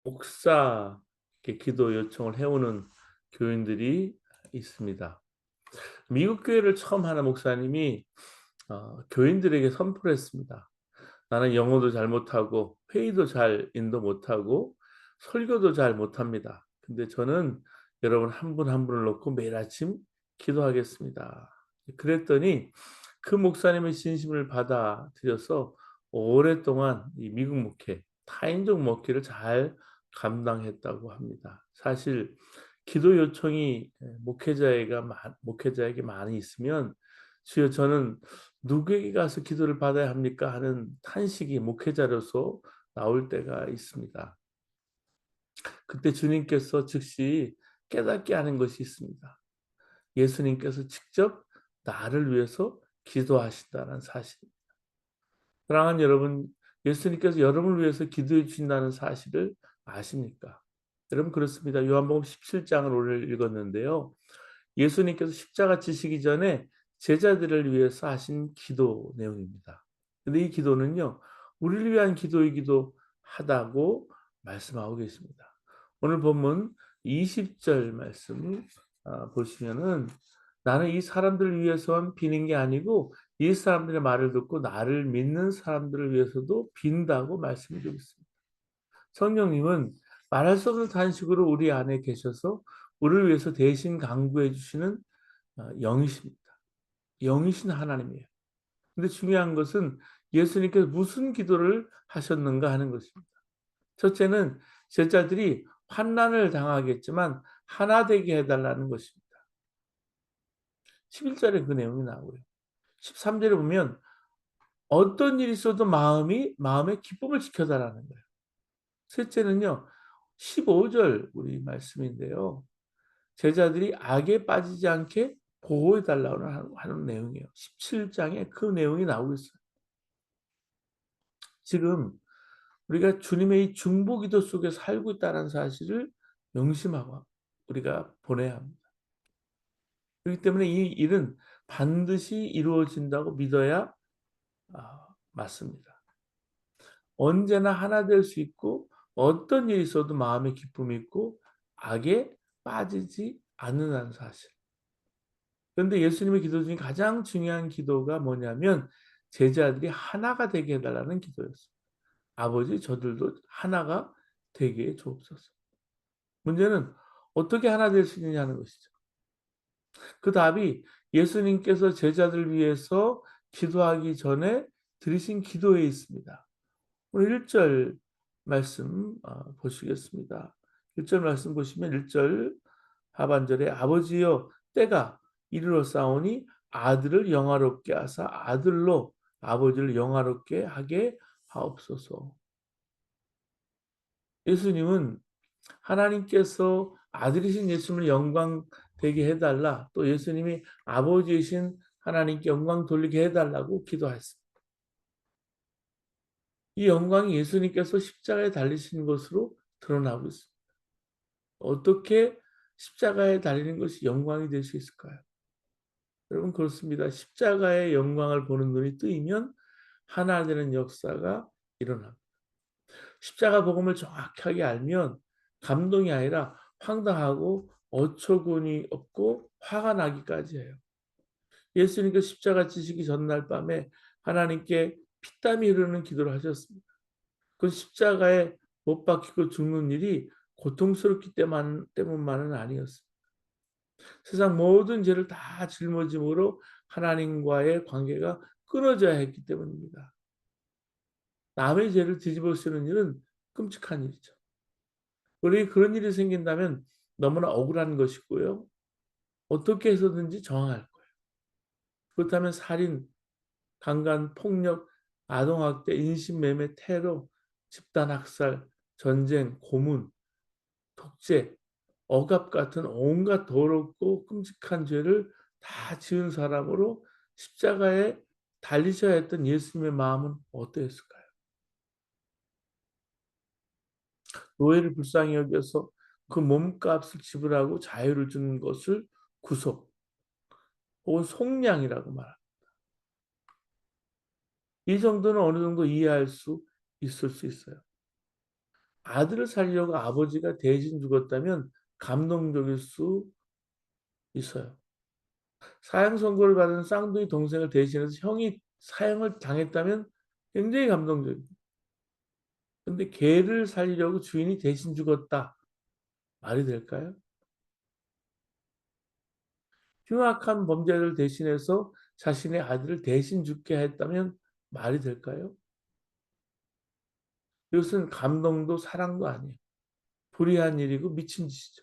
목사 이렇게 기도 요청을 해오는 교인들이 있습니다. 미국 교회를 처음 하는 목사님이 교인들에게 선포를 했습니다. 나는 영어도 잘 못하고 회의도 잘 인도 못하고 설교도 잘 못합니다. 근데 저는 여러분 한 분 한 분을 놓고 매일 아침 기도하겠습니다. 그랬더니 그 목사님의 진심을 받아들여서 오랫동안 이 미국 목회, 타인적 목회를 잘 감당했다고 합니다. 사실 기도 요청이 목회자에게 많이 있으면 "주여 저는 누구에게 가서 기도를 받아야 합니까?" 하는 탄식이 목회자로서 나올 때가 있습니다. 그때 주님께서 즉시 깨닫게 하는 것이 있습니다. 예수님께서 직접 나를 위해서 기도하신다는 사실. 사랑하는 여러분, 예수님께서 여러분을 위해서 기도해 주신다는 사실을 아십니까? 여러분 그렇습니다. 요한복음 17장을 오늘 읽었는데요. 예수님께서 십자가 지시기 전에 제자들을 위해서 하신 기도 내용입니다. 근데 이 기도는요, 우리를 위한 기도이기도 하다고 말씀하고 계십니다. 오늘 본문 20절 말씀을 보시면은 나는 이 사람들을 위해서만 비는 게 아니고 이 사람들의 말을 듣고 나를 믿는 사람들을 위해서도 빈다고 말씀드리고 있습니다. 성령님은 말할 수 없는 탄식으로 우리 안에 계셔서 우리를 위해서 대신 간구해 주시는 영이십니다. 영이신 하나님이에요. 근데 중요한 것은 예수님께서 무슨 기도를 하셨는가 하는 것입니다. 첫째는 제자들이 환난을 당하겠지만 하나 되게 해 달라는 것입니다. 11절에 그 내용이 나오고요. 13절에 보면 어떤 일이 있어도 마음의 기쁨을 지켜 달라는 거예요. 셋째는요. 15절 우리 말씀인데요. 제자들이 악에 빠지지 않게 보호해 달라고 하는 내용이에요. 17장에 그 내용이 나오고 있어요. 지금 우리가 주님의 이 중보기도 속에 살고 있다는 사실을 명심하고 우리가 보내야 합니다. 그렇기 때문에 이 일은 반드시 이루어진다고 믿어야 맞습니다. 언제나 하나 될 수 있고 어떤 일이 있어도 마음의 기쁨이 있고 악에 빠지지 않는다는 사실. 그런데 예수님의 기도 중에 가장 중요한 기도가 뭐냐면 제자들이 하나가 되게 해 달라는 기도였어요. "아버지 저들도 하나가 되게 해 주옵소서." 문제는 어떻게 하나 될 수 있느냐는 것이죠. 그 답이 예수님께서 제자들을 위해서 기도하기 전에 드리신 기도에 있습니다. 오늘 1절 말씀 보시겠습니다. 1절 말씀 보시면 1절 하반절에 "아버지여 때가 이르렀사오니 아들을 영화롭게 하사 아들로 아버지를 영화롭게 하게 하옵소서." 예수님은 하나님께서 아들이신 예수님을 영광 되게 해 달라, 또 예수님이 아버지이신 하나님께 영광 돌리게 해 달라고 기도했습니다. 이 영광이 예수님께서 십자가에 달리신 것으로 드러나고 있습니다. 어떻게 십자가에 달리는 것이 영광이 될 수 있을까요? 여러분 그렇습니다. 십자가의 영광을 보는 눈이 뜨이면 하나 되는 역사가 일어납니다. 십자가 복음을 정확하게 알면 감동이 아니라 황당하고 어처구니 없고 화가 나기까지 해요. 예수님께서 십자가 지시기 전날 밤에 하나님께 피땀이 흐르는 기도를 하셨습니다. 그 십자가에 못 박히고 죽는 일이 고통스럽기 때문만은 아니었습니다. 세상 모든 죄를 다 짊어짐으로 하나님과의 관계가 끊어져야 했기 때문입니다. 남의 죄를 뒤집어 쓰는 일은 끔찍한 일이죠. 우리에게 그런 일이 생긴다면 너무나 억울한 것이고요. 어떻게 해서든지 저항할 거예요. 그렇다면 살인, 강간, 폭력, 아동학대, 인신매매, 테러, 집단학살, 전쟁, 고문, 독재, 억압 같은 온갖 더럽고 끔찍한 죄를 다 지은 사람으로 십자가에 달리셔야 했던 예수님의 마음은 어떠했을까요? 노예를 불쌍히 여겨서 그 몸값을 지불하고 자유를 주는 것을 구속 혹은 속량이라고 말합니다. 이 정도는 어느 정도 이해할 수 있을 수 있어요. 아들을 살리려고 아버지가 대신 죽었다면 감동적일 수 있어요. 사형 선고를 받은 쌍둥이 동생을 대신해서 형이 사형을 당했다면 굉장히 감동적입니다. 근데 걔를 살리려고 주인이 대신 죽었다. 말이 될까요? 흉악한 범죄를 대신해서 자신의 아들을 대신 죽게 했다면 말이 될까요? 이것은 감동도 사랑도 아니에요. 불의한 일이고 미친 짓이죠.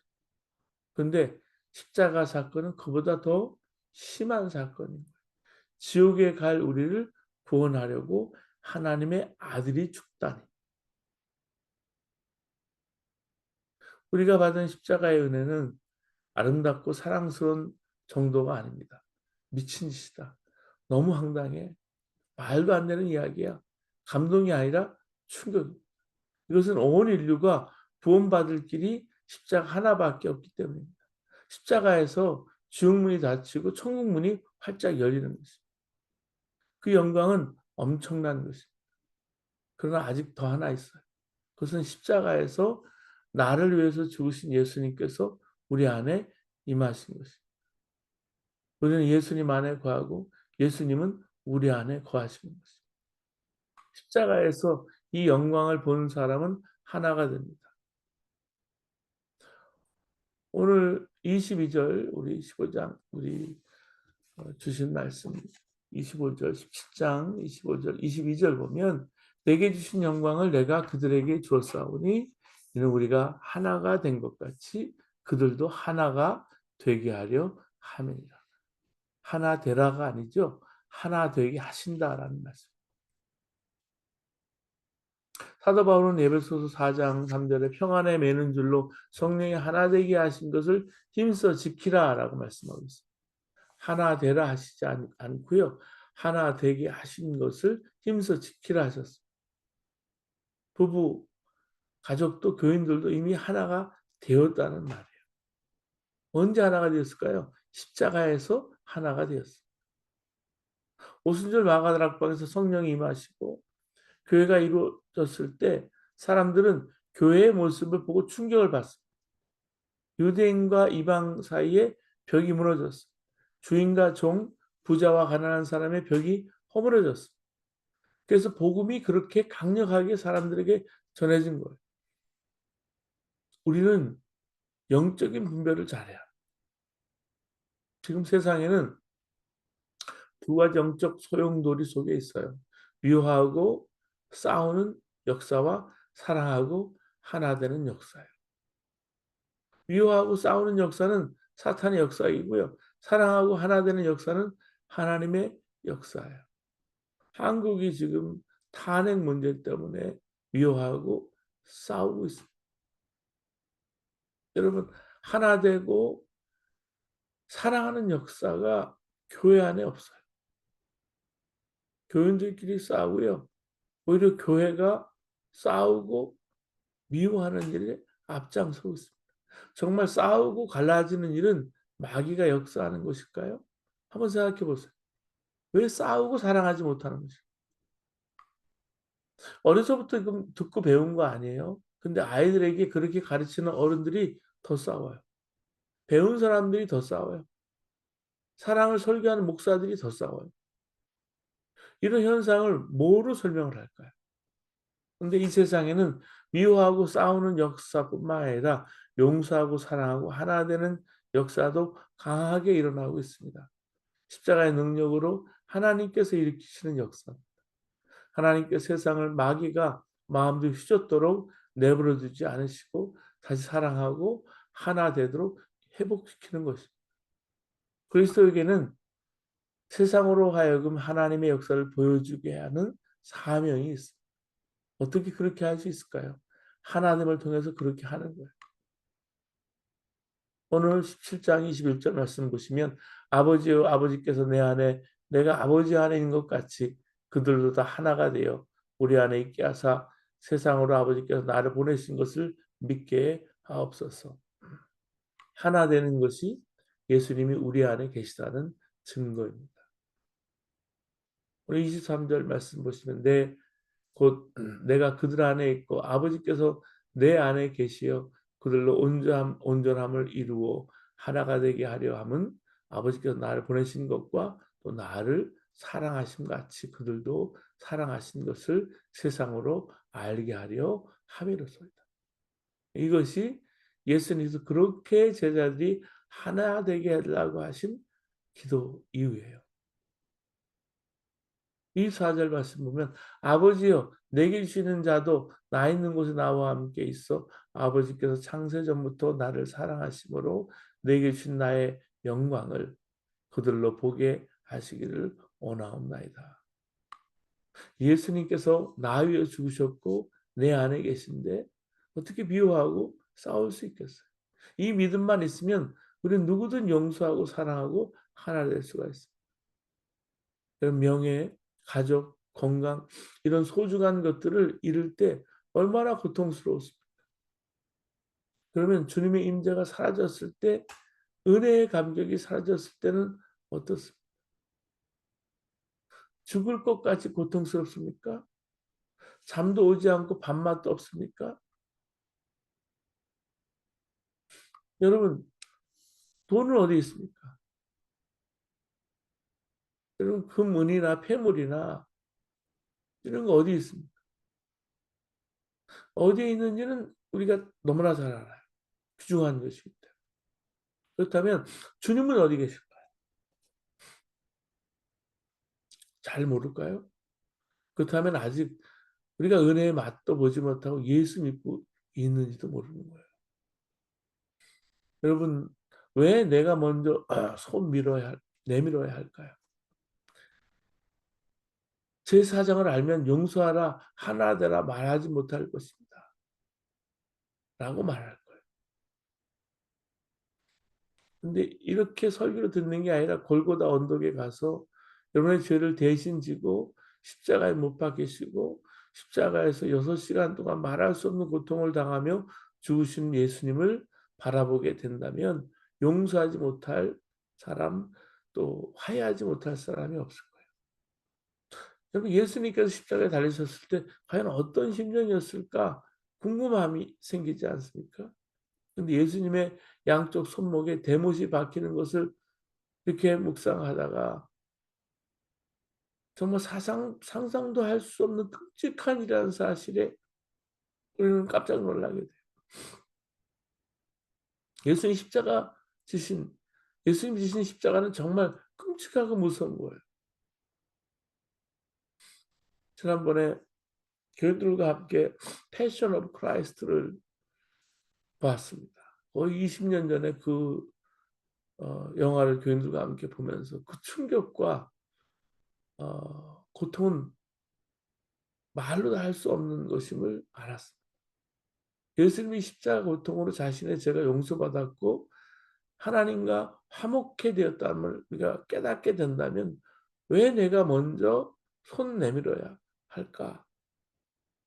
근데 십자가 사건은 그보다 더 심한 사건입니다. 지옥에 갈 우리를 구원하려고 하나님의 아들이 죽다니. 우리가 받은 십자가의 은혜는 아름답고 사랑스러운 정도가 아닙니다. 미친 짓이다. 너무 황당해. 말도 안 되는 이야기야. 감동이 아니라 충격. 이것은 온 인류가 구원받을 길이 십자가 하나밖에 없기 때문입니다. 십자가에서 지옥문이 닫히고 천국문이 활짝 열리는 것입니다. 그 영광은 엄청난 것입니다. 그러나 아직 더 하나 있어요. 그것은 십자가에서 나를 위해서 죽으신 예수님께서 우리 안에 임하신 것입니다. 우리는 예수님 안에 거하고 예수님은 우리 안에 거하시는 것입니다. 십자가에서 이 영광을 보는 사람은 하나가 됩니다. 오늘 22절 우리 15장 우리 주신 말씀 25절 17장 25절 22절 보면 내게 주신 영광을 내가 그들에게 주었사오니 이는 우리가 하나가 된 것 같이 그들도 하나가 되게 하려 함이니라. 하나 되라가 아니죠. 하나 되게 하신다라는 말씀. 사도 바울은 에베소서 4장 3절에 평안에 매는 줄로 성령이 하나 되게 하신 것을 힘써 지키라라고 말씀하고 있습니다. 하나 되라 하시지 않고요. 하나 되게 하신 것을 힘써 지키라 하셨습니다. 부부, 가족도 교인들도 이미 하나가 되었다는 말이에요. 언제 하나가 되었을까요? 십자가에서 하나가 되었어요. 오순절 마가다락방에서 성령이 임하시고 교회가 이루어졌을 때 사람들은 교회의 모습을 보고 충격을 받습니다. 유대인과 이방 사이에 벽이 무너졌습니다. 주인과 종, 부자와 가난한 사람의 벽이 허물어졌습니다. 그래서 복음이 그렇게 강력하게 사람들에게 전해진 거예요. 우리는 영적인 분별을 잘해야 합니다. 지금 세상에는 두 가지 영적 소용돌이 속에 있어요. 미워하고 싸우는 역사와 사랑하고 하나 되는 역사예요. 미워하고 싸우는 역사는 사탄의 역사이고요. 사랑하고 하나 되는 역사는 하나님의 역사예요. 한국이 지금 탄핵 문제 때문에 미워하고 싸우고 있습니다. 여러분, 하나 되고 사랑하는 역사가 교회 안에 없어요. 교인들끼리 싸우고요. 오히려 교회가 싸우고 미워하는 일에 앞장서고 있습니다. 정말 싸우고 갈라지는 일은 마귀가 역사하는 것일까요? 한번 생각해 보세요. 왜 싸우고 사랑하지 못하는 것일까요? 어려서부터 듣고 배운 거 아니에요? 근데 아이들에게 그렇게 가르치는 어른들이 더 싸워요. 배운 사람들이 더 싸워요. 사랑을 설교하는 목사들이 더 싸워요. 이런 현상을 뭐로 설명을 할까요? 근데 이 세상에는 미워하고 싸우는 역사뿐만 아니라 용서하고 사랑하고 하나 되는 역사도 강하게 일어나고 있습니다. 십자가의 능력으로 하나님께서 일으키시는 역사. 하나님께 세상을 마귀가 마음도 휘젓도록 내버려 두지 않으시고 다시 사랑하고 하나 되도록 회복시키는 것입니다. 그리스도에게는 세상으로 하여금 하나님의 역사를 보여주게 하는 사명이 있습니다. 어떻게 그렇게 할 수 있을까요? 하나님을 통해서 그렇게 하는 거예요. 오늘 17장 21절 말씀 보시면 아버지여 아버지께서 내 안에 내가 아버지 안에 있는 것 같이 그들도 다 하나가 되어 우리 안에 있게 하사 세상으로 아버지께서 나를 보내신 것을 믿게 하옵소서. 하나 되는 것이 예수님이 우리 안에 계시다는 증거입니다. 오늘 23절 말씀 보시면 곧 내가 그들 안에 있고 아버지께서 내 안에 계시어 그들로 온전함을 이루어 하나가 되게 하려 함은 아버지께서 나를 보내신 것과 또 나를 사랑하심 같이 그들도 사랑하신 것을 세상으로 알게 하려 함이로소이다. 이것이 예수님께서 그렇게 제자들이 하나 되게 하려고 하신 기도 이유예요. 이 4절 말씀 보면 아버지여 내게 주시는 자도 나 있는 곳에 나와 함께 있어 아버지께서 창세전부터 나를 사랑하심으로 내게 주신 나의 영광을 그들로 보게 하시기를 원하옵나이다. 예수님께서 나 위해 죽으셨고 내 안에 계신데 어떻게 미워하고 싸울 수 있겠어요? 이 믿음만 있으면 우리는 누구든 용서하고 사랑하고 하나 될 수가 있습니다. 명예, 가족, 건강 이런 소중한 것들을 잃을 때 얼마나 고통스러웠습니까? 그러면 주님의 임재가 사라졌을 때 은혜의 감격이 사라졌을 때는 어떻습니까? 죽을 것까지 고통스럽습니까? 잠도 오지 않고 밥맛도 없습니까? 여러분 돈은 어디 있습니까? 여러분 금, 은이나 폐물이나 이런 거 어디 있습니까? 어디에 있는지는 우리가 너무나 잘 알아요. 귀중한 것이기 때문에. 그렇다면 주님은 어디 계실까요? 잘 모를까요? 그렇다면 아직 우리가 은혜의 맛도 보지 못하고 예수 믿고 있는지도 모르는 거예요. 여러분 왜 내가 먼저 내밀어야 할까요? 제 사정을 알면 용서하라 하나 되라 말하지 못할 것입니다. 라고 말할 거예요. 근데 이렇게 설교를 듣는 게 아니라 골고다 언덕에 가서 여러분의 죄를 대신 지고 십자가에 못 박히시고 십자가에서 6시간 동안 말할 수 없는 고통을 당하며 죽으신 예수님을 바라보게 된다면 용서하지 못할 사람 또 화해하지 못할 사람이 없을 거예요. 여러분 예수님께서 십자가에 달리셨을 때 과연 어떤 심정이었을까 궁금함이 생기지 않습니까? 근데 예수님의 양쪽 손목에 대못이 박히는 것을 이렇게 묵상하다가 정말 상상도 할 수 없는 끔찍한 일이라는 사실에 우리는 깜짝 놀라게 돼요. 예수님 십자가 지신 예수님 지신 십자가는 정말 끔찍하고 무서운 거예요. 지난번에 교회들과 함께 패션 오브 크라이스트를 봤습니다. 거의 20년 전에 그 영화를 교인들과 함께 보면서 그 충격과 고통은 말로 할 수 없는 것임을 알았습니다. 예수님이 십자가 고통으로 자신의 죄가 용서받았고 하나님과 화목해 되었다는 우리가 깨닫게 된다면 왜 내가 먼저 손 내밀어야 할까?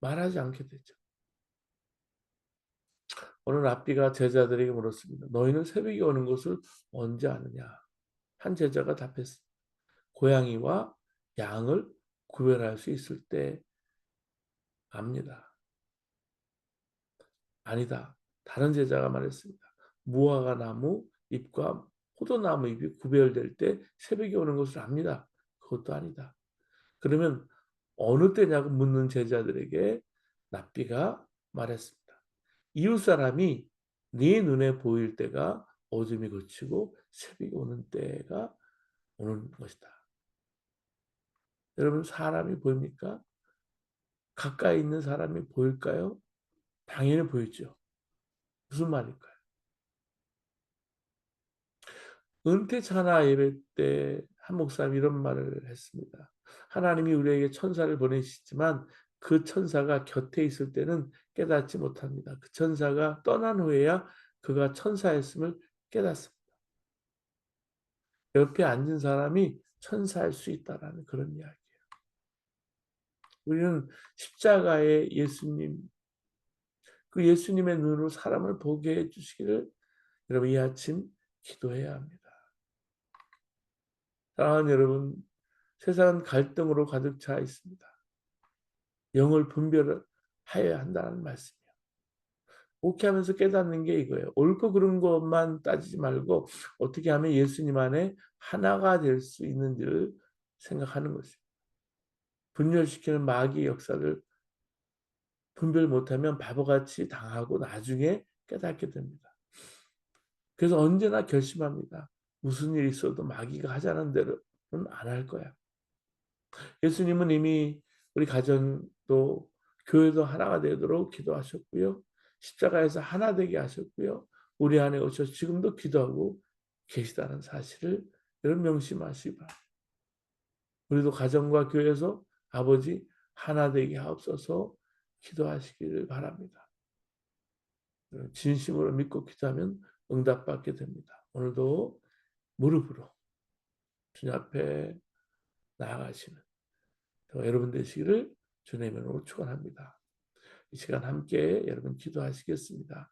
말하지 않게 되죠. 오늘 랍비가 제자들에게 물었습니다. 너희는 새벽에 오는 것을 언제 아느냐? 한 제자가 답했습니다. 고양이와 양을 구별할 수 있을 때 압니다. 아니다. 다른 제자가 말했습니다. 무화과 나무 잎과 포도나무 잎이 구별될 때 새벽에 오는 것을 압니다. 그것도 아니다. 그러면 어느 때냐고 묻는 제자들에게 랍비가 말했습니다. 이웃 사람이 네 눈에 보일 때가 어둠이 걷히고 새벽이 오는 때가 오는 것이다. 여러분 사람이 보입니까? 가까이 있는 사람이 보일까요? 당연히 보이죠. 무슨 말일까요? 은퇴 찬화 예배 때 한 목사님이 이런 말을 했습니다. 하나님이 우리에게 천사를 보내시지만 그 천사가 곁에 있을 때는 깨닫지 못합니다. 그 천사가 떠난 후에야 그가 천사였음을 깨닫습니다. 옆에 앉은 사람이 천사일 수 있다라는 그런 이야기예요. 우리는 십자가의 예수님, 그 예수님의 눈으로 사람을 보게 해주시기를 여러분 이 아침 기도해야 합니다. 사랑하는 여러분, 세상은 갈등으로 가득 차 있습니다. 영을 분별하여야 한다는 말씀이요. 목회하면서 깨닫는 게 이거예요. 옳고 그른 것만 따지지 말고 어떻게 하면 예수님 안에 하나가 될 수 있는지를 생각하는 것입니다. 분열시키는 마귀의 역사를 분별 못하면 바보같이 당하고 나중에 깨닫게 됩니다. 그래서 언제나 결심합니다. 무슨 일이 있어도 마귀가 하자는 대로는 안 할 거야. 예수님은 이미 우리 가정도 교회도 하나가 되도록 기도하셨고요. 십자가에서 하나 되게 하셨고요. 우리 안에 오셔서 지금도 기도하고 계시다는 사실을 여러분 명심하시기 바랍니다. 우리도 가정과 교회에서 아버지 하나 되게 하옵소서 기도하시기를 바랍니다. 진심으로 믿고 기도하면 응답받게 됩니다. 오늘도 무릎으로 주님 앞에 나아가시는 여러분 되시기를 주님의 이름으로 축원합니다. 이 시간 함께 여러분 기도하시겠습니다.